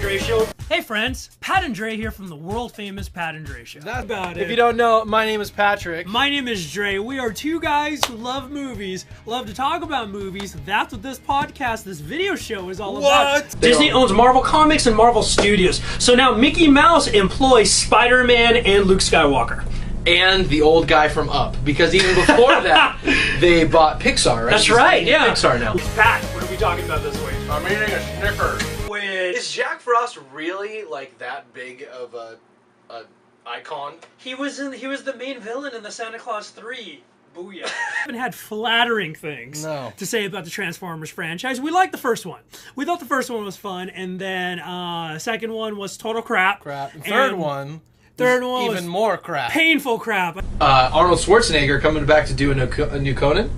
Dre Show. Hey friends, Pat and Dre here from the world famous Pat and Dre Show. That's about it. If you don't know, my name is Patrick. My name is Dre. We are two guys who love movies, love to talk about movies. That's what this podcast, this video show is all about. Disney owns Marvel Comics and Marvel Studios. So now Mickey Mouse employs Spider-Man and Luke Skywalker. And the old guy from Up, because even before that, they bought Pixar, right? That's right, yeah. Pixar now. Pat, what are we talking about this week? I'm eating a Snickers. Which... Is Jack Frost really like that big of a icon? He was the main villain in the Santa Claus 3. Booyah. Haven't had flattering things to say about the Transformers franchise. We liked the first one. We thought the first one was fun, and then second one was total crap. And third one was even more crap. Painful crap. Arnold Schwarzenegger coming back to do a new Conan?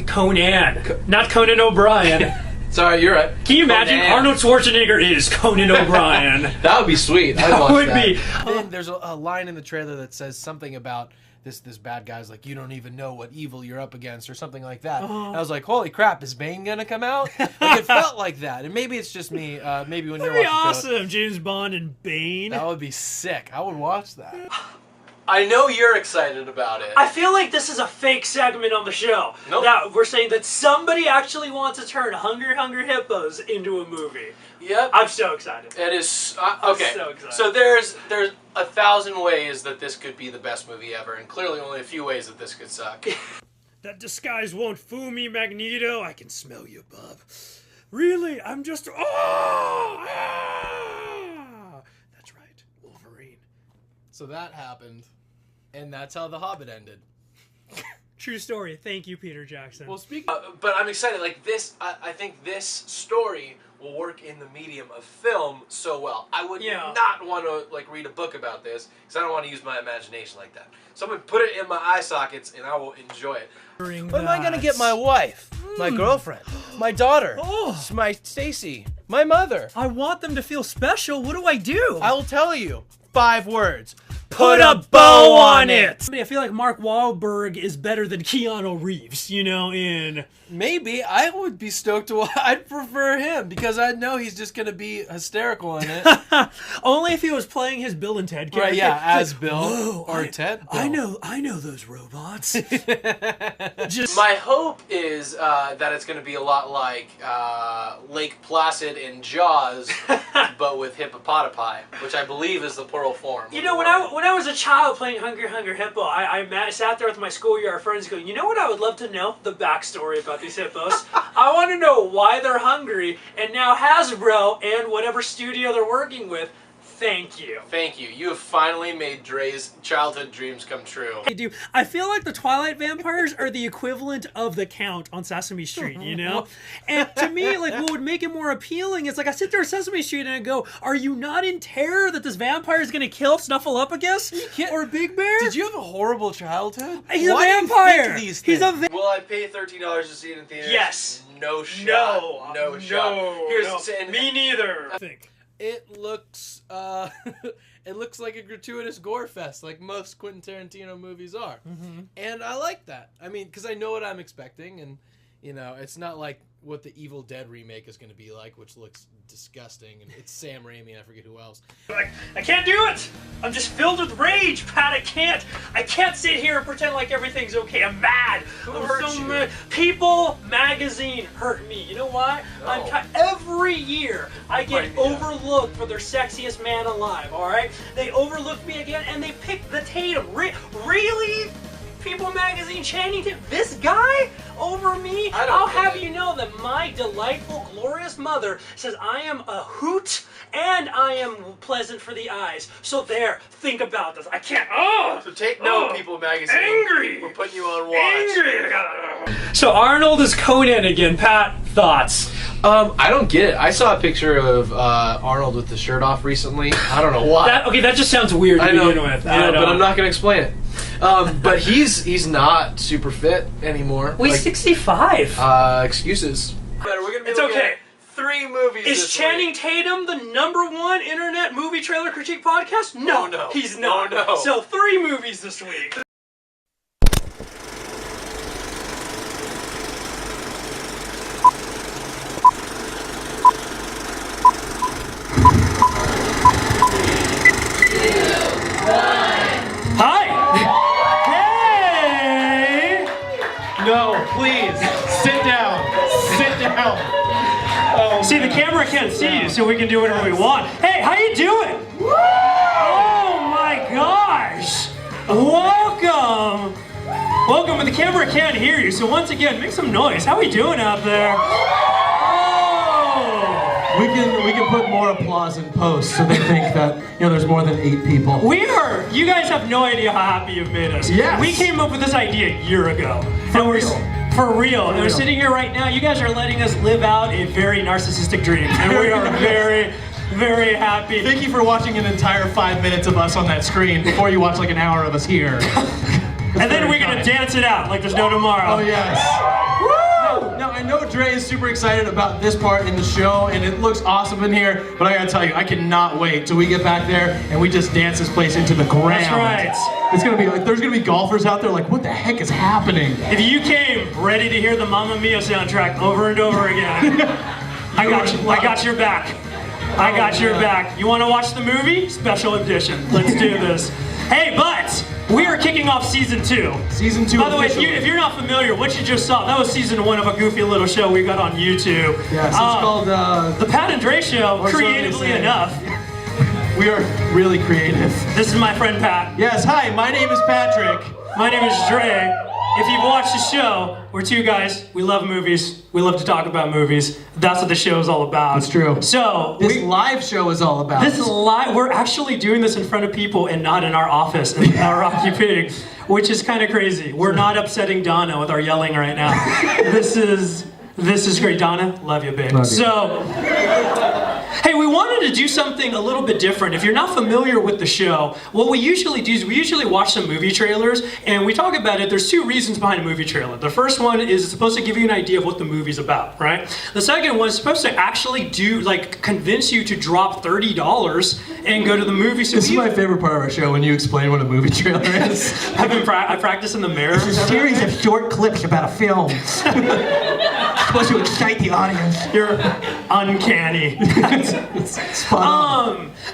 Conan. Not Conan O'Brien. Sorry, you're right. Can you imagine Arnold Schwarzenegger is Conan O'Brien? That would be sweet. That would be. Then there's a line in the trailer that says something about this bad guy's like, you don't even know what evil you're up against, or something like that. And I was like, holy crap, is Bane gonna come out? Like, it felt like that. And maybe it's just me. Maybe when you're watching awesome, James Bond and Bane. That would be sick. I would watch that. I know you're excited about it. I feel like this is a fake segment on the show. Nope. That we're saying that somebody actually wants to turn Hungry Hippos into a movie. Yep. I'm so excited. It is okay. I'm so excited. So there's 1,000 ways that this could be the best movie ever, and clearly only a few ways that this could suck. That disguise won't fool me, Magneto. I can smell you, bub. Really? I'm just... Oh! Ah! That's right. Wolverine. So that happened, and that's how The Hobbit ended. True story. Thank you, Peter Jackson. Well, speak. But I'm excited. Like this, I think this story will work in the medium of film so well. I would not want to read a book about this because I don't want to use my imagination like that. So I'm gonna put it in my eye sockets and I will enjoy it. What am I gonna get my wife, my girlfriend, my daughter, my Stacy, my mother? I want them to feel special. What do I do? I will tell you. 5 words. Put a bow on it! I feel like Mark Wahlberg is better than Keanu Reeves, in... Maybe. I would be stoked to... I'd prefer him, because I know he's just going to be hysterical in it. Only if he was playing his Bill and Ted character. Right, yeah, as Bill. Or Ted. Bill. I know those robots. My hope is that it's going to be a lot like Lake Placid in Jaws, but with hippopotami, which I believe is the plural form. When I was a child playing Hungry Hippo, I sat there with my schoolyard friends going, you know what I would love to know? The backstory about these hippos. I want to know why they're hungry, and now Hasbro and whatever studio they're working with, thank you. Thank you. You have finally made Dre's childhood dreams come true. I do. I feel like the Twilight vampires are the equivalent of the Count on Sesame Street, And to me, what would make it more appealing is I sit there at Sesame Street and I go, are you not in terror that this vampire is going to kill Snuffleupagus or Big Bear? Did you have a horrible childhood? He's a vampire. He's a Will I pay $13 to see it in theaters? Yes. No shot. No shot. Me neither. I think. It looks it looks like a gratuitous gore fest, like most Quentin Tarantino movies are. And I like that. I mean, because I know what I'm expecting, and it's not like what the Evil Dead remake is going to be like, which looks disgusting, and it's Sam Raimi and I forget who else. I can't do it! I'm just filled with rage, Pat. I can't sit here and pretend like everything's okay. I'm mad. I'm so mad. People magazine hurt me. You know why? No. Every year I get overlooked for their sexiest man alive, alright? They overlook me again and they pick the Tatum. Really? People magazine, Channing Tatum, this guy over me? I'll have you know that my delightful, glorious mother says I am a hoot and I am pleasant for the eyes. So there, think about this. I can't. So take note, People magazine. Angry. We're putting you on watch. Angry. So Arnold is Conan again. Pat, thoughts? I don't get it. I saw a picture of Arnold with the shirt off recently. I don't know why. That just sounds weird to begin with. But I'm not going to explain it. But he's not super fit anymore. He's 65. Excuses. It's okay. 3 movies. Is Channing Tatum the #1 internet movie trailer critique podcast? No, he's not. No. So 3 movies this week. please, sit down. Sit down. Oh, see, the camera can't see you, so we can do whatever we want. Hey, how you doing? Oh my gosh! Welcome! Welcome, but the camera can't hear you, so once again, make some noise. How we doing out there? Oh! We can put more applause in post so they think that, there's more than 8 people. You guys have no idea how happy you've made us. Yes. We came up with this idea a year ago. For real. For real. And we're sitting here right now, you guys are letting us live out a very narcissistic dream. And we are very, very happy. Thank you for watching an entire 5 minutes of us on that screen before you watch like an hour of us here. And then we're gonna dance it out like there's no tomorrow. Oh yes. Woo! Now I know Dre is super excited about this part in the show, and it looks awesome in here. But I gotta tell you, I cannot wait till we get back there and we just dance this place into the ground. That's right. It's gonna be like there's gonna be golfers out there like, what the heck is happening? If you came ready to hear the Mamma Mia soundtrack over and over again, I got you. I got your back. I got your back. You want to watch the movie? Special edition. Let's do this. Hey, but we are kicking off season 2. Season 2. By the way, if you're not familiar, what you just saw, that was season 1 of a goofy little show we got on YouTube. Yes, it's called The Pat and Dre Show. Creatively enough. We are really creative. This is my friend Pat. Yes, hi, my name is Patrick. My name is Dre. If you've watched the show, we're 2 guys. We love movies. We love to talk about movies. That's what the show is all about. That's true. So this live show is all about. This is live. We're actually doing this in front of people and not in our office in our Rocky Pig, which is kind of crazy. We're not upsetting Donna with our yelling right now. This is great, Donna. Love you, babe. Love you. So. Hey, we wanted to do something a little bit different. If you're not familiar with the show, what we usually do is we usually watch some movie trailers and we talk about it. There's 2 reasons behind a movie trailer. The first one is it's supposed to give you an idea of what the movie's about, right? The second one is supposed to actually convince you to drop $30 and go to the movie. So this is my favorite part of our show, when you explain what a movie trailer is. I practice in the mirror. It's a series of short clips about a film. Supposed to excite the audience. You're uncanny.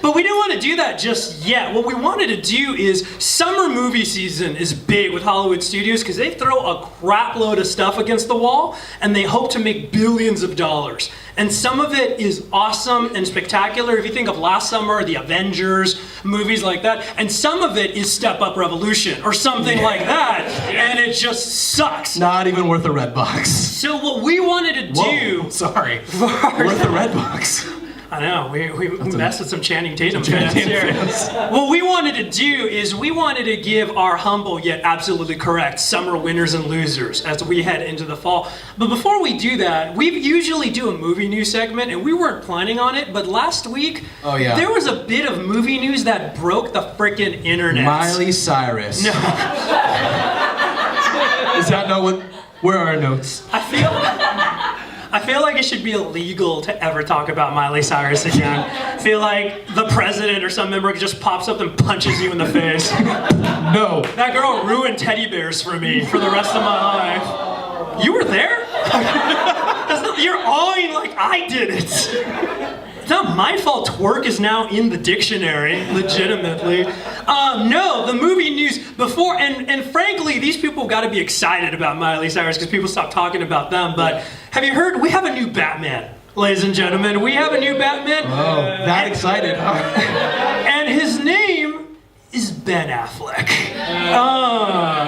But we didn't want to do that just yet. What we wanted to do is summer movie season is big with Hollywood studios because they throw a crap load of stuff against the wall and they hope to make billions of dollars. And some of it is awesome and spectacular. If you think of last summer, the Avengers, movies like that. And some of it is Step Up Revolution or something like that. And it just sucks. Not even worth a red box. So what we wanted to do... Whoa, sorry. Worth a red box. I know, we messed with some Channing Tatum fans here. What we wanted to do is we wanted to give our humble yet absolutely correct summer winners and losers as we head into the fall. But before we do that, we usually do a movie news segment and we weren't planning on it, but last week, there was a bit of movie news that broke the frickin' internet. Miley Cyrus. No. Is that not what, where are our notes? I feel like it should be illegal to ever talk about Miley Cyrus again. I feel like the president or some member just pops up and punches you in the face. No. That girl ruined teddy bears for me for the rest of my life. You were there? You're awing like I did it. It's not my fault twerk is now in the dictionary, legitimately. No, the movie news before, and frankly, these people got to be excited about Miley Cyrus because people stop talking about them, but have you heard, we have a new Batman, ladies and gentlemen. We have a new Batman. Oh, that excited, huh? And his name is Ben Affleck.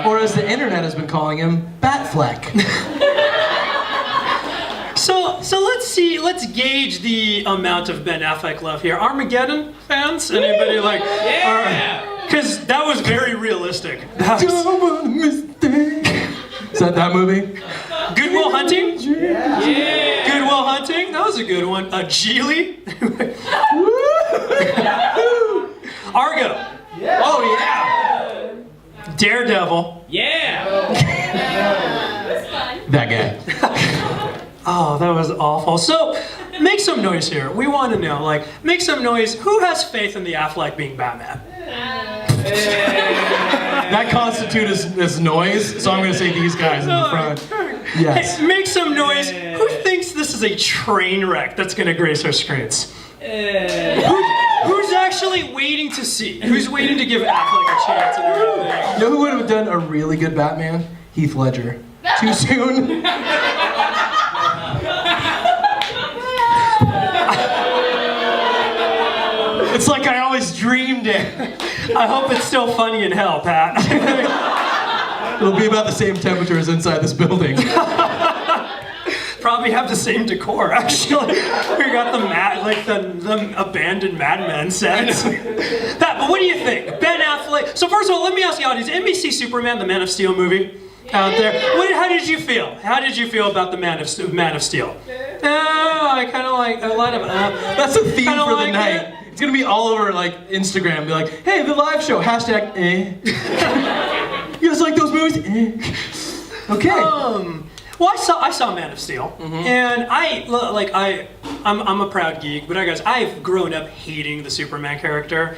Or as the internet has been calling him, Batfleck. So let's gauge the amount of Ben Affleck love here. Armageddon fans? Anybody like? Yeah! Because that was very realistic. Is that movie? Good Will Hunting? Yeah. Good Will Hunting? That was a good one. Geely? Argo. Yeah. Oh yeah. Daredevil. Yeah. That guy. Oh, that was awful. So, make some noise here. We want to know, make some noise. Who has faith in the Affleck being Batman? That constitutes as noise, so I'm going to say these guys in the front. Yes. Hey, make some noise. Who thinks this is a train wreck that's going to grace our screens? Who's actually waiting to see? Who's waiting to give Affleck a chance and everything? You know who would have done a really good Batman? Heath Ledger. Too soon? It's like I always dreamed it. I hope it's still funny in hell, Pat. It'll be about the same temperature as inside this building. Probably have the same decor, actually. We got the abandoned Mad Men sets. Pat, but what do you think? Ben Affleck. So first of all, let me ask the audience: NBC Superman, the Man of Steel movie out there. How did you feel? How did you feel about the Man of Steel? I kind of like a lot of. That's a theme for the night. It's gonna be all over like Instagram. Be like, hey, the live show. Hashtag. You guys like those movies? Okay. Well, I saw Man of Steel, and I'm a proud geek, but I've grown up hating the Superman character.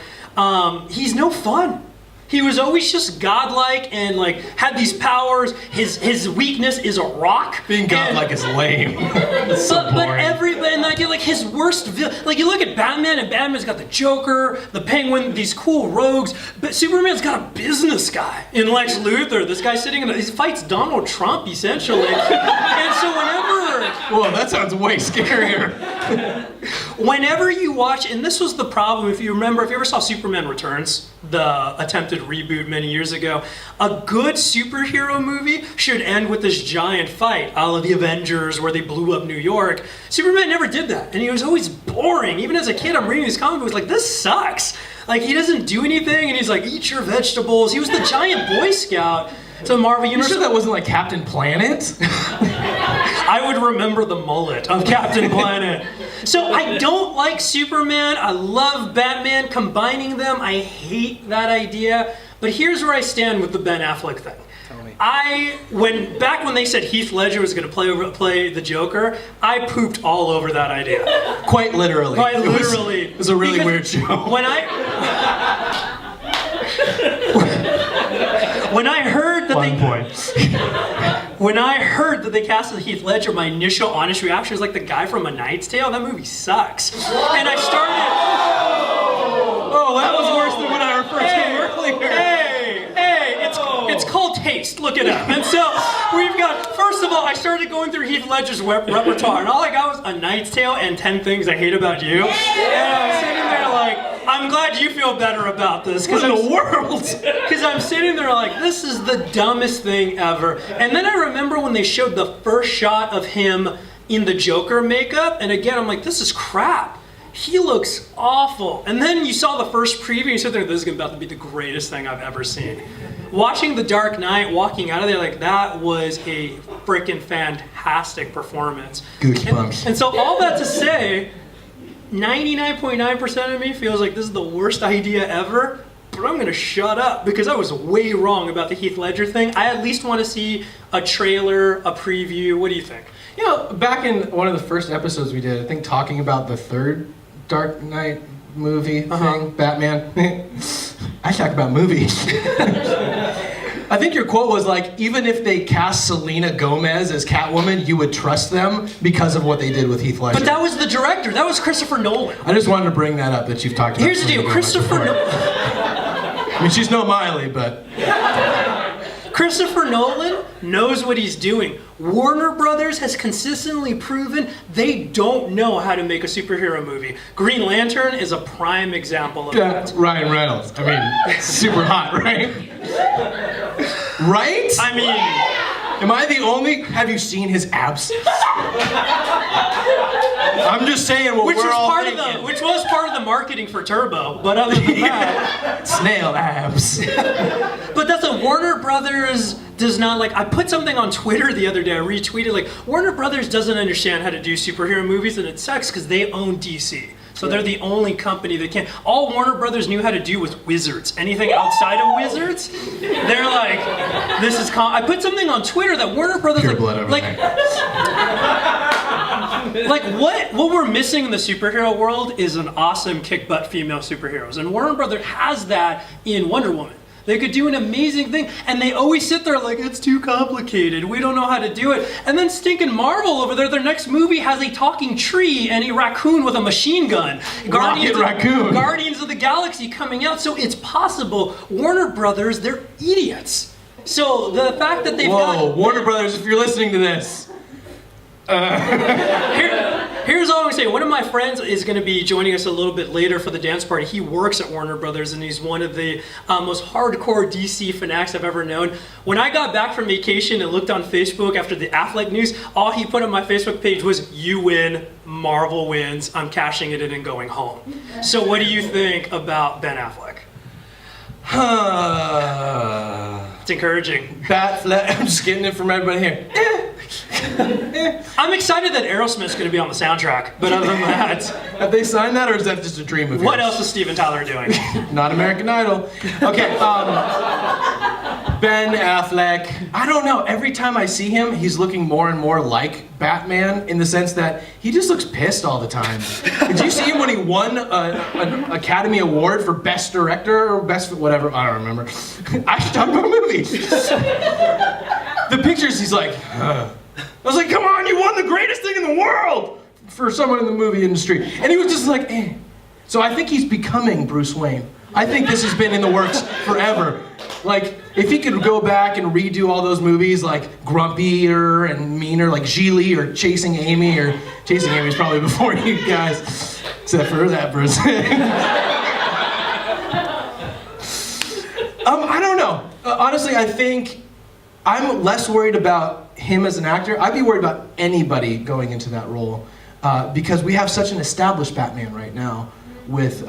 He's no fun. He was always just godlike and like had these powers. His weakness is a rock. Being godlike is lame. It's so boring. Like his worst like you look at Batman, and Batman's got the Joker, the Penguin, these cool rogues, but Superman's got a business guy in Lex Luthor. This guy he fights Donald Trump essentially. And so whoa, that sounds way scarier. Whenever you watch, and this was the problem, if you ever saw Superman Returns, the attempted reboot many years ago, a good superhero movie should end with this giant fight, a la the Avengers, where they blew up New York. Superman never did that, and he was always boring. Even as a kid, I'm reading these comic books like, this sucks. Like, he doesn't do anything, and he's like, eat your vegetables. He was the giant Boy Scout to the Marvel Universe. You sure that wasn't like Captain Planet? I would remember the mullet of Captain Planet. So I don't like Superman. I love Batman. Combining them, I hate that idea. But here's where I stand with the Ben Affleck thing. Tell me. Back when they said Heath Ledger was going to play the Joker, I pooped all over that idea. Quite literally. It was a really weird show. When I heard that when I heard that they casted Heath Ledger, my initial honest reaction was like, the guy from A Knight's Tale? That movie sucks. And I started... Oh, that was worse than what I referred to earlier. It's called taste. Look it up. And so we've got, first of all, I started going through Heath Ledger's repertoire, and all I got was A Knight's Tale and 10 Things I Hate About You. And I was sitting there like, I'm glad you feel better about this. What in the world? Because I'm sitting there like, this is the dumbest thing ever. And then I remember when they showed the first shot of him in the Joker makeup, and again, I'm like, this is crap. He looks awful. And then you saw the first preview, and you sit there, this is about to be the greatest thing I've ever seen. Watching The Dark Knight, walking out of there, like, that was a freaking fantastic performance. Goosebumps. And so all that to say, 99.9% of me feels like this is the worst idea ever, but I'm gonna shut up because I was way wrong about the Heath Ledger thing. I at least want to see a trailer, a preview. What do you think? You know, back in one of the first episodes we did, I think talking about the third Dark Knight movie thing, Batman. I talk about movies. I think your quote was like, even if they cast Selena Gomez as Catwoman, you would trust them because of what they did with Heath Ledger. But that was the director. That was Christopher Nolan. I just wanted to bring that up, that you've talked about. Here's the deal, Christopher Nolan. I mean, she's no Miley, but... Christopher Nolan knows what he's doing. Warner Brothers has consistently proven they don't know how to make a superhero movie. Green Lantern is a prime example of that. Ryan Reynolds. I mean, super hot, right? Right? I mean... Am I the only... Have you seen his abs? I'm just saying what we're all thinking. Which was part of the marketing for Turbo, but other than that... Snail abs. But that's what Warner Brothers does not like. I put something on Twitter the other day, I retweeted, like, Warner Brothers doesn't understand how to do superhero movies, and it sucks because they own DC. So they're the only company that can. All Warner Brothers knew how to do was Wizards. Anything outside of Wizards, they're like, this is. I put something on Twitter that Warner Brothers Pure blood over there. Like what we're missing in the superhero world is an awesome kick butt female superheroes, and Warner Brothers has that in Wonder Woman. They could do an amazing thing, and they always sit there like, it's too complicated, we don't know how to do it. And then stinking Marvel over there, their next movie has a talking tree and a raccoon with a machine gun. Guardians of the Galaxy coming out, so it's possible. Warner Brothers, they're idiots. So the fact that they've Whoa, got... Warner Brothers, if you're listening to this. Here's all I'm saying. One of my friends is going to be joining us a little bit later for the dance party. He works at Warner Brothers, and he's one of the most hardcore DC fanatics I've ever known. When I got back from vacation and looked on Facebook after the Affleck news, all he put on my Facebook page was, "You win, Marvel wins, I'm cashing it in and going home." So what do you think about Ben Affleck? It's encouraging. I'm just getting it from everybody here. I'm excited that Aerosmith's going to be on the soundtrack, but other than that... Have they signed that, or is that just a dream of yours? What else is Steven Tyler doing? Not American Idol. Okay, Ben Affleck. I don't know. Every time I see him, he's looking more and more like Batman in the sense that he just looks pissed all the time. Did you see him when he won an Academy Award for Best Director or Best whatever? I don't remember. I should talk about movies. The pictures, he's like, I was like, come on, you won the greatest thing in the world for someone in the movie industry. And he was just like, eh. So I think he's becoming Bruce Wayne. I think this has been in the works forever. Like, if he could go back and redo all those movies, like Grumpier and Meaner, like Gigli or Chasing Amy, or Chasing Amy's probably before you guys, except for that Bruce. I don't know. Honestly, I think I'm less worried about him as an actor. I'd be worried about anybody going into that role because we have such an established Batman right now with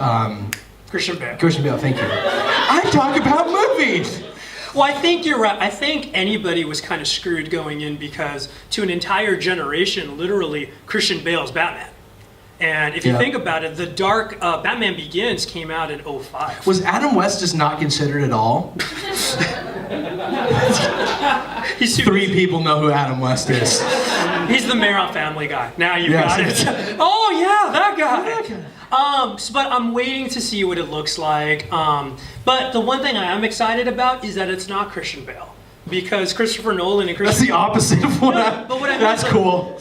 Christian Bale. Christian Bale, thank you. I talk about movies. Well, I think you're right. I think anybody was kind of screwed going in because to an entire generation, literally, Christian Bale's Batman. And if you think about it, the Dark Batman Begins came out in 2005. Was Adam West just not considered at all? Three people know who Adam West is. He's the mayor on Family Guy. Now you've got it. Oh yeah, that guy. But I'm waiting to see what it looks like. But the one thing I am excited about is that it's not Christian Bale. Because Christopher Nolan and That's the opposite of what That's cool.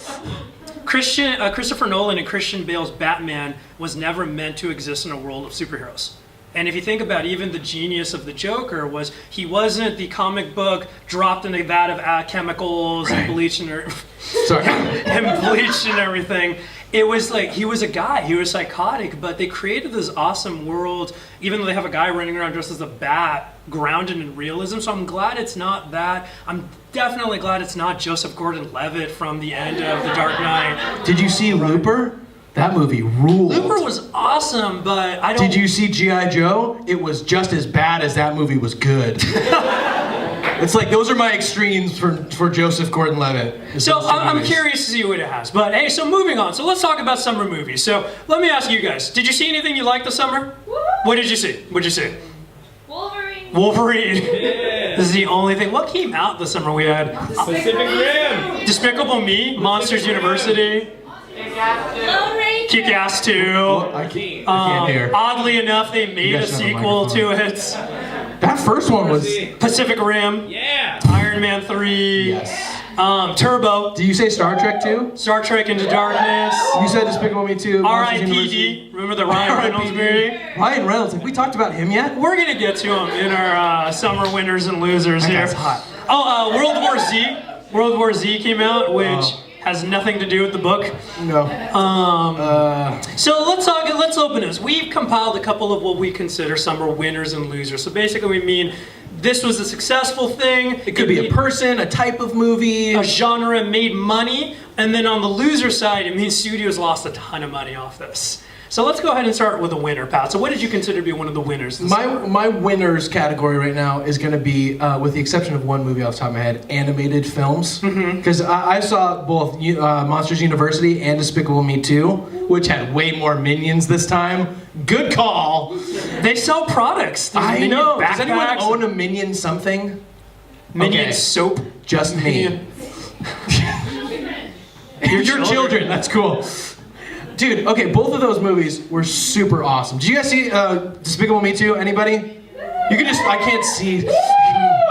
Christopher Nolan and Christian Bale's Batman was never meant to exist in a world of superheroes. And if you think about it, even the genius of the Joker was he wasn't the comic book dropped in a vat of chemicals and bleach and bleach and everything. It was like he was a guy, he was psychotic, but they created this awesome world, even though they have a guy running around dressed as a bat, grounded in realism. So I'm glad it's not that. I'm definitely glad it's not Joseph Gordon-Levitt from the end of The Dark Knight. Did you see Looper? That movie ruled. Looper was awesome, but I don't... Did you see G.I. Joe? It was just as bad as that movie was good. It's like, those are my extremes for Joseph Gordon-Levitt. So I'm curious to see what it has. But hey, so moving on. So let's talk about summer movies. So let me ask you guys, did you see anything you liked this summer? Woo! What did you see? What did you see? Wolverine. Yeah. This is the only thing. What came out this summer? We had Pacific Rim. Despicable Me, Monsters University, Lone Ranger. Kick-Ass 2. I can't hear. Oddly enough, they made a should have a sequel to it. That first one was... Pacific Rim. Yeah. Iron Man 3. Yes. Turbo. Did you say Star Trek 2? Star Trek Into Darkness. You said Despicable Me 2. R.I.P.D. Remember the Ryan Reynolds movie? Ryan Reynolds. Have we talked about him yet? We're gonna get to him in our summer winners and losers here. That's hot. Oh, World War Z. World War Z came out, which has nothing to do with the book. No. So let's open this. We've compiled a couple of what we consider summer winners and losers. So basically we mean this was a successful thing. It could be a person, a type of movie. A genre made money. And then on the loser side, it means studios lost a ton of money off this. So let's go ahead and start with a winner, Pat. So what did you consider to be one of the winners this summer? My winners category right now is going to be, with the exception of one movie off the top of my head, animated films. Because I saw both Monsters University and Despicable Me 2, which had way more minions this time. Good call. They sell products. There's I Minion know. Does anyone backpacks, own a Minion something? Minion Okay. soap? Just me. Your children. That's cool. Dude, okay, both of those movies were super awesome. Did you guys see Despicable Me 2? Anybody? You can just, I can't see.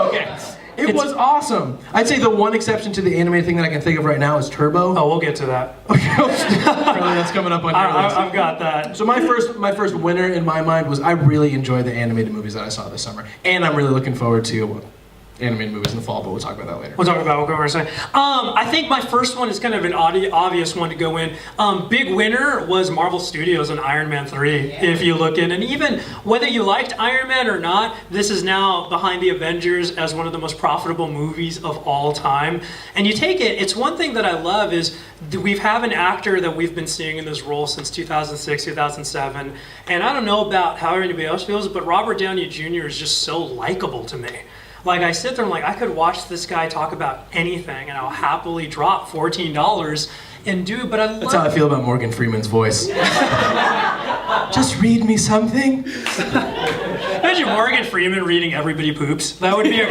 Okay. It was awesome. I'd say the one exception to the animated thing that I can think of right now is Turbo. Oh, we'll get to that. Apparently that's coming up on your list. I've got that. So my first winner in my mind was I really enjoyed the animated movies that I saw this summer. And I'm really looking forward to animated movies in the fall, but we'll talk about that later. We'll talk about what we're saying. I think my first one is kind of an obvious one to go in. Big winner was Marvel Studios and Iron Man 3, if you look in. And even whether you liked Iron Man or not, this is now behind the Avengers as one of the most profitable movies of all time. And you take it, it's one thing that I love is we have an actor that we've been seeing in this role since 2006, 2007. And I don't know about how anybody else feels, but Robert Downey Jr. is just so likable to me. Like, I sit there and I could watch this guy talk about anything and I'll happily drop $14 and do it, but I love... That's how I feel about Morgan Freeman's voice. Just read me something. Imagine Morgan Freeman reading Everybody Poops. That would be a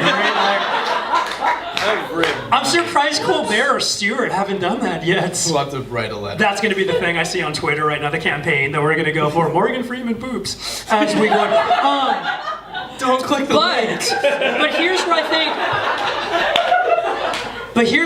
great, I'm surprised Colbert or Stewart haven't done that yet. We'll have to write a letter. That's going to be the thing I see on Twitter right now, the campaign that we're going to go for. Morgan Freeman Poops. As we go... Don't click the link. But here's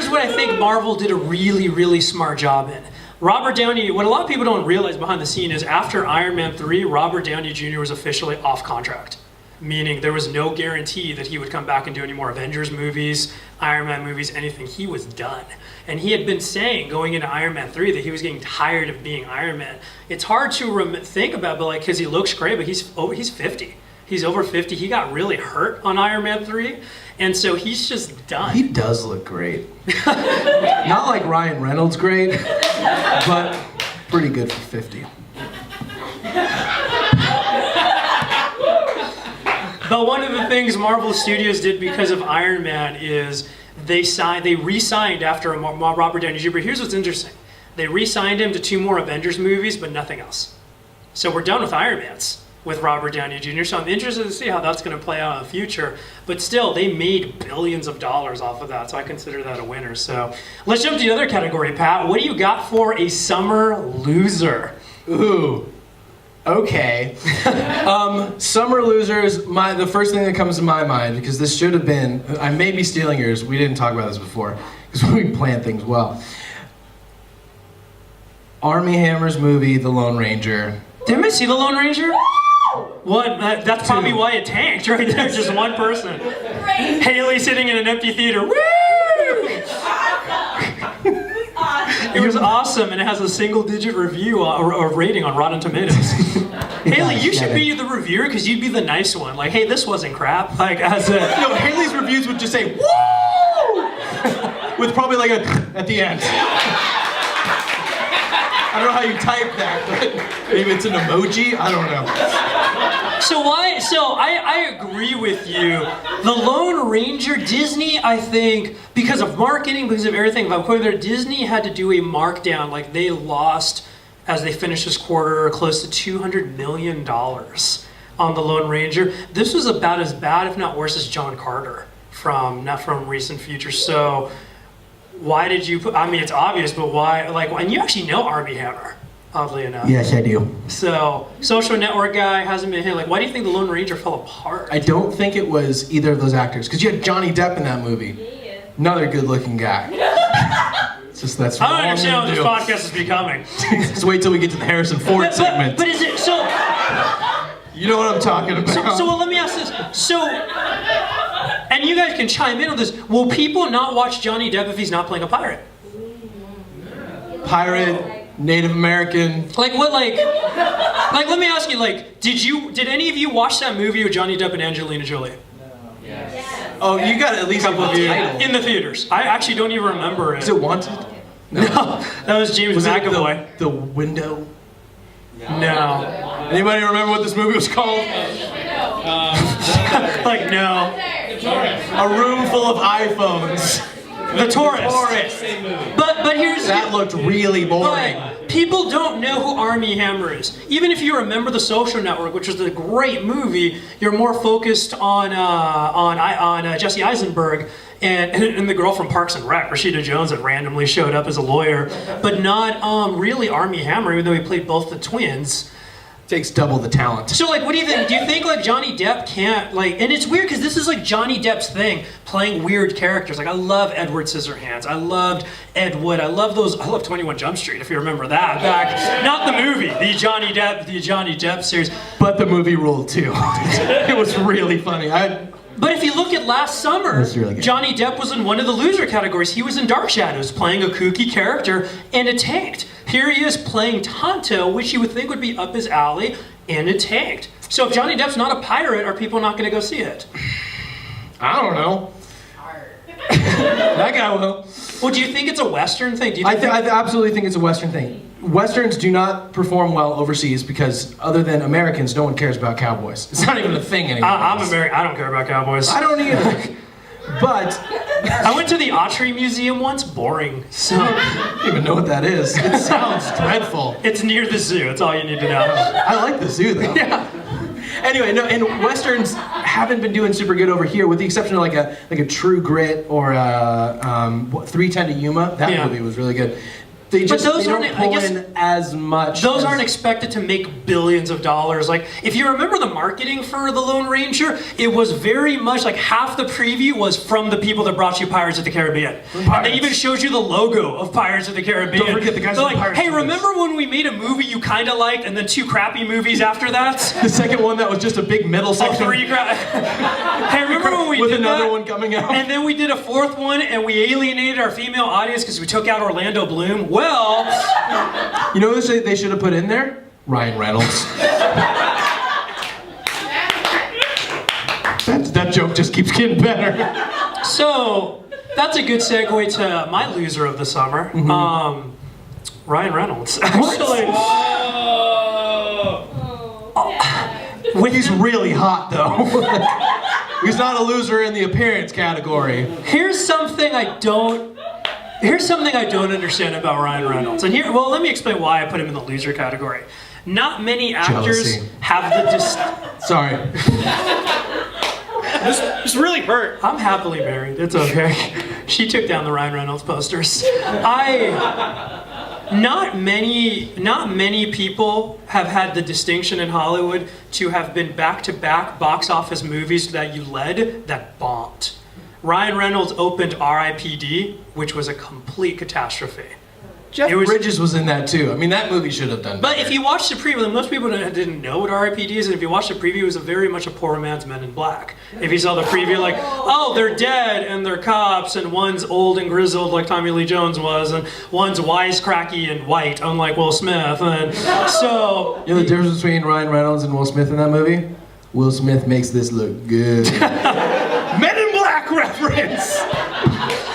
what I think Marvel did a really, really smart job in. Robert Downey, what a lot of people don't realize behind the scene is after Iron Man 3, Robert Downey Jr. was officially off contract. Meaning there was no guarantee that he would come back and do any more Avengers movies, Iron Man movies, anything. He was done. And he had been saying going into Iron Man 3 that he was getting tired of being Iron Man. It's hard to think about, but because he looks great, but he's 50. He's over 50. He got really hurt on Iron Man 3, and so he's just done. He does look great. Not like Ryan Reynolds great, but pretty good for 50. But one of the things Marvel Studios did because of Iron Man is they re-signed after Robert Downey Jr. But here's what's interesting. They re-signed him to 2 more Avengers movies, but nothing else. So we're done with Iron Mans with Robert Downey Jr. So I'm interested to see how that's going to play out in the future. But still, they made billions of dollars off of that, so I consider that a winner. So let's jump to the other category, Pat. What do you got for a summer loser? Ooh, okay. Summer losers, the first thing that comes to my mind, because this should have been, I may be stealing yours, we didn't talk about this before, because we planned things well. Armie Hammer's movie, The Lone Ranger. Didn't we see The Lone Ranger? What? That's probably why it tanked right there. Just one person. Haley sitting in an empty theater. Woo! It was awesome, and it has a single-digit review or rating on Rotten Tomatoes. Haley, you should be the reviewer because you'd be the nice one. Like, hey, this wasn't crap. Like, as a Haley's reviews would just say woo, with probably like a at the end. I don't know how you type that, but maybe it's an emoji. I don't know. So I agree with you. The Lone Ranger, Disney, I think, because of marketing, because of everything, if I'm quoting there, Disney had to do a markdown. Like, they lost, as they finished this quarter, close to $200 million on The Lone Ranger. This was about as bad, if not worse, as John Carter from recent future. So why did you put, I mean, it's obvious, but why, like, and you actually know Armie Hammer, oddly enough. Yes, I do. So, Social Network guy, hasn't been hit. Like, why do you think The Lone Ranger fell apart? I don't think it was either of those actors, because you had Johnny Depp in that movie. Yeah. Another good-looking guy. It's just that's I don't understand what this podcast is becoming. Just wait till we get to the Harrison Ford segment. But is it, so... You know what I'm talking about. So let me ask this. So, and you guys can chime in on this. Will people not watch Johnny Depp if he's not playing a pirate? Pirate, Native American. Like what? Like let me ask you. Like, did any of you watch that movie with Johnny Depp and Angelina Jolie? Oh, you got at least a couple of you In the theaters. I actually don't even remember it. Is it Wanted? No, that was James McAvoy. The Window? No. Anybody remember what this movie was called? Like, no. A room full of iPhones. The Tourist. But here's... That looked really boring. But people don't know who Armie Hammer is. Even if you remember The Social Network, which was a great movie, you're more focused on Jesse Eisenberg and the girl from Parks and Rec, Rashida Jones, that randomly showed up as a lawyer, but not really Armie Hammer, even though he played both the twins. Takes double the talent. So, like, what do you think? Do you think, like, Johnny Depp can't, like, and it's weird because this is, like, Johnny Depp's thing, playing weird characters. Like, I love Edward Scissorhands. I loved Ed Wood. I love 21 Jump Street, if you remember that. Back, not the movie, the Johnny Depp series. But the movie ruled, too. It was really funny. But if you look at last summer, really good. Johnny Depp was in one of the loser categories. He was in Dark Shadows, playing a kooky character, and it tanked. Here he is playing Tonto, which you would think would be up his alley, and it tanked. So if Johnny Depp's not a pirate, are people not going to go see it? I don't know. That guy will. Well, do you think it's a Western thing? Do you I think absolutely think it's a Western thing. Westerns do not perform well overseas because, other than Americans, no one cares about cowboys. It's not even a thing anymore. I'm American. I don't care about cowboys. I don't either. But I went to the Autry Museum once. Boring. So I don't even know what that is. It sounds dreadful. it's near the zoo. That's all you need to know. I like the zoo though. Yeah. Anyway, no, and westerns haven't been doing super good over here, with the exception of like a True Grit or 3:10 to Yuma. That movie was really good. They just those they don't aren't- I pull guess in as much. Those as- aren't expected to make billions of dollars. Like, if you remember the marketing for The Lone Ranger, it was very much like half the preview was from the people that brought you Pirates of the Caribbean. And they even showed you the logo of Pirates of the Caribbean. Don't forget the guys They're from like, Pirates hey, of the remember when we made a movie you kind of liked and then 2 crappy movies after that? The second one that was just a big middle Oh, section 3 Hey, remember when we with did another that? one coming out. And then we did a 4th one and we alienated our female audience because we took out Orlando Bloom. Well, You know what they should have put in there? Ryan Reynolds. that joke just keeps getting better. so that's a good segue to my loser of the summer. Ryan Reynolds. Actually. He's really hot though. He's not a loser in the appearance category. Here's something I don't understand about Ryan Reynolds. And here, well, let me explain why I put him in the loser category. Not many actors Jealousy. have the Sorry. This really hurt. I'm happily married. It's okay. She took down the Ryan Reynolds posters. Not many people have had the distinction in Hollywood to have been back-to-back box office movies that you led that bombed. Ryan Reynolds opened R.I.P.D., which was a complete catastrophe. Jeff It was- Bridges was in that too. I mean, that movie should have done But better. if you watch the preview, most people didn't know what R.I.P.D. is, and if you watch the preview, it was very much a poor man's Men in Black. If you saw the preview, like, oh, they're dead, and they're cops, and one's old and grizzled like Tommy Lee Jones was, and one's wisecracky and white, unlike Will Smith, and so... You know the difference between Ryan Reynolds and Will Smith in that movie? Will Smith makes this look good. Men in Black reference!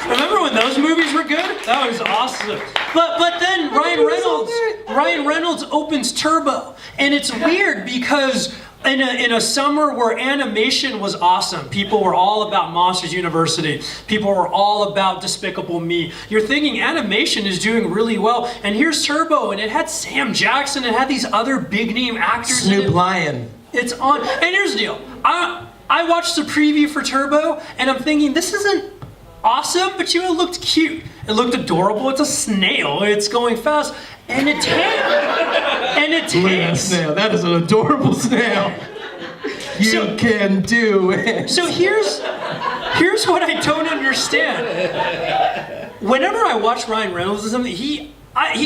Remember when those movies were good? That was awesome. But then Ryan Reynolds opens Turbo, and it's weird because in a summer where animation was awesome, people were all about Monsters University, people were all about Despicable Me. You're thinking animation is doing really well, and here's Turbo, and it had Sam Jackson, it had these other big name actors in Snoop it. Lion. It's on. And here's the deal. I watched the preview for Turbo, and I'm thinking, this isn't awesome, but it looked cute. It looked adorable. It's a snail. It's going fast. And it tanked. And it Look at that tanks. snail. That is an adorable snail. You can do it. So here's what I don't understand. Whenever I watch Ryan Reynolds or something, he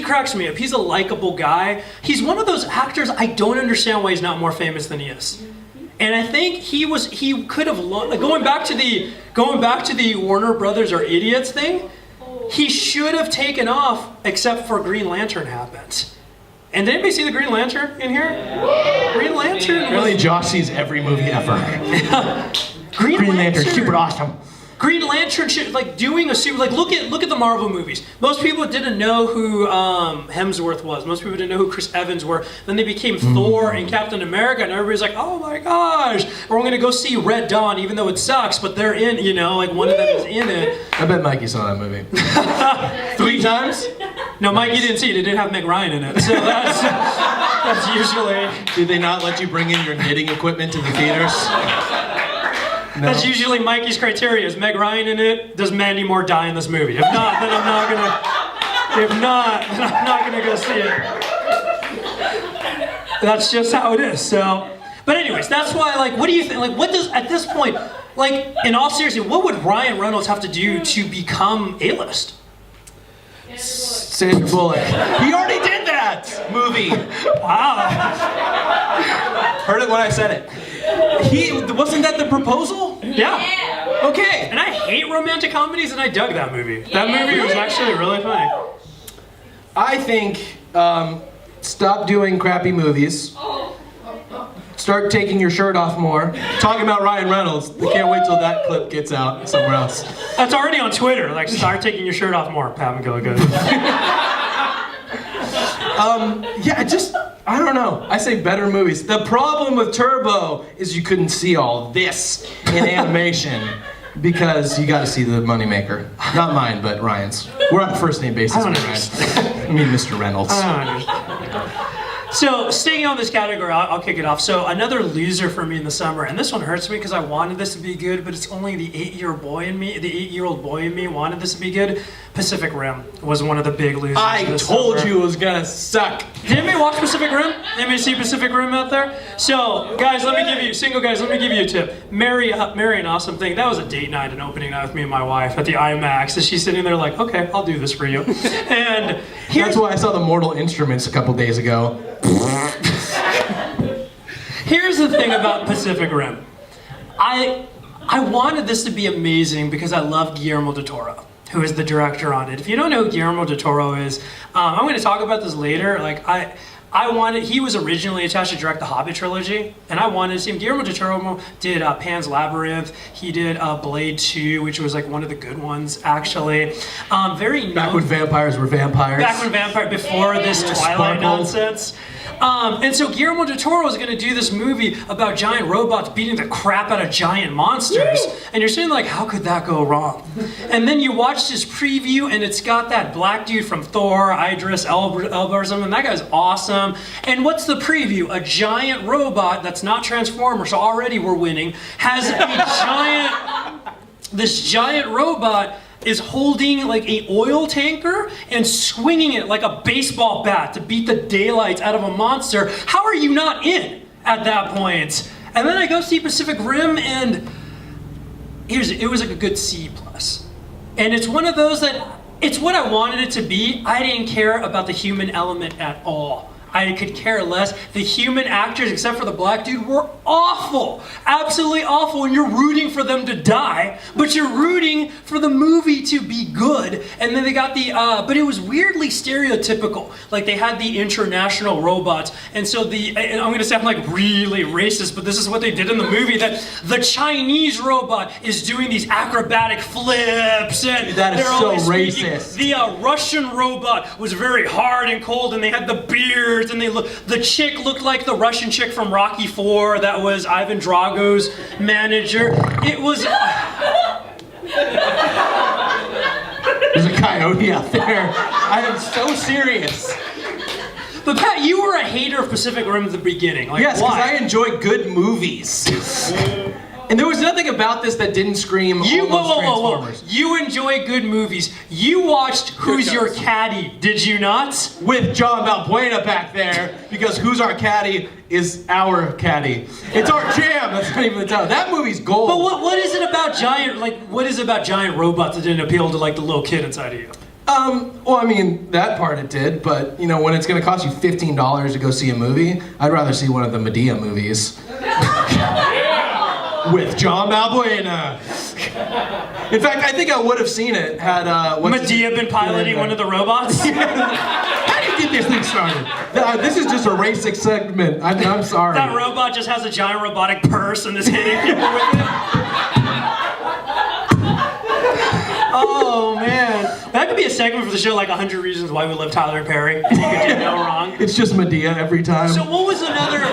cracks me up. He's a likable guy. He's one of those actors I don't understand why he's not more famous than he is. And I think he could have going back to the Warner Brothers are idiots thing. He should have taken off, except for Green Lantern happened. And did anybody see the Green Lantern in here? Green Lantern. Really, Josh sees every movie ever. Green Lantern. super awesome. Green Lantern shit, like doing a super, like look at the Marvel movies. Most people didn't know who Hemsworth was. Most people didn't know who Chris Evans were. Then they became Thor and Captain America, and everybody's like, oh my gosh, we're gonna go see Red Dawn, even though it sucks, but they're in, like one of them is in it. I bet Mikey saw that movie. 3 times? No, Mikey didn't see it. It didn't have Meg Ryan in it, so that's usually. Did they not let you bring in your knitting equipment to the theaters? No. That's usually Mikey's criteria. Is Meg Ryan in it? Does Mandy Moore die in this movie? If not, then I'm not gonna. If not, then I'm not gonna go see it. That's just how it is. So, but anyways, that's why. Like, what do you think? Like, what does at this point? Like, in all seriousness, what would Ryan Reynolds have to do to become A-list? Sandra Bullock. He already did that movie. Wow. Heard it when I said it. Wasn't that the proposal? Yeah. Okay. And I hate romantic comedies, and I dug that movie. That movie was actually really funny. I think stop doing crappy movies. Start taking your shirt off more. Talking about Ryan Reynolds. I can't wait till that clip gets out somewhere else. That's already on Twitter. Like, start taking your shirt off more, Pat McGilligan. I don't know. I say better movies. The problem with Turbo is you couldn't see all this in animation because you got to see the moneymaker. Not mine, but Ryan's. We're on a first name basis with Ryan. I mean, Mr. Reynolds. I don't understand. So, staying on this category, I'll kick it off. So, another loser for me in the summer, and this one hurts me because I wanted this to be good, but it's only the 8-year-old boy in me wanted this to be good. Pacific Rim was one of the big losers. I this told summer. you it was gonna suck. Did anybody watch Pacific Rim? Anybody see Pacific Rim out there? So, guys, let me give you a tip. Marry an awesome thing. That was a date night, an opening night with me and my wife at the IMAX. And she's sitting there like, okay, I'll do this for you. And That's why I saw the Mortal Instruments a couple days ago. Here's the thing about Pacific Rim. I wanted this to be amazing because I love Guillermo del Toro, who is the director on it. If you don't know who Guillermo del Toro is, I'm going to talk about this later. Like he was originally attached to direct the Hobbit trilogy, and I wanted to see him. Guillermo del Toro did Pan's Labyrinth. He did Blade 2, which was like one of the good ones, actually. Back when vampires were vampires. Before this Twilight nonsense. And so Guillermo del Toro is going to do this movie about giant robots beating the crap out of giant monsters. And you're saying, like, how could that go wrong? And then you watch this preview, and it's got that black dude from Thor, Idris Elba or something. That guy's awesome. And what's the preview? A giant robot that's not Transformers, so already we're winning, has this giant robot is holding like a oil tanker and swinging it like a baseball bat to beat the daylights out of a monster. How are you not in at that point? And then I go see Pacific Rim, and it was like a good C+. And it's one of those that, it's what I wanted it to be. I didn't care about the human element at all. I could care less. The human actors, except for the black dude, were awful. Absolutely awful. And you're rooting for them to die, but you're rooting for the movie to be good. And then they got but it was weirdly stereotypical. Like they had the international robots. And so and I'm going to sound like really racist, but this is what they did in the movie, that the Chinese robot is doing these acrobatic flips. And that is so racist. The Russian robot was very hard and cold, and they had the beards. And the chick looked like the Russian chick from Rocky IV that was Ivan Drago's manager. It was... There's a coyote out there. I am so serious. But Pat, you were a hater of Pacific Rim at the beginning. Like, yes, because why? I enjoy good movies. And there was nothing about this that didn't scream Transformers. You enjoy good movies. You watched Who's Your Caddy, did you not? With John Balbuena back there, because Who's Our Caddy is our caddy. It's our jam. That's not even the title. That movie's gold. But what is it about giant robots that didn't appeal to like the little kid inside of you? Well, I mean, that part it did, but you know, when it's gonna cost you $15 to go see a movie, I'd rather see one of the Medea movies. With John Balbuena. In fact, I think I would have seen it had Medea been piloting one of the robots? How do you get this thing started? This is just a racist segment. I'm sorry. That robot just has a giant robotic purse and is hitting people with it. Oh man, that could be a segment for the show, like 100 Reasons Why We Love Tyler Perry. And you could do no wrong. It's just Medea every time. So what was another?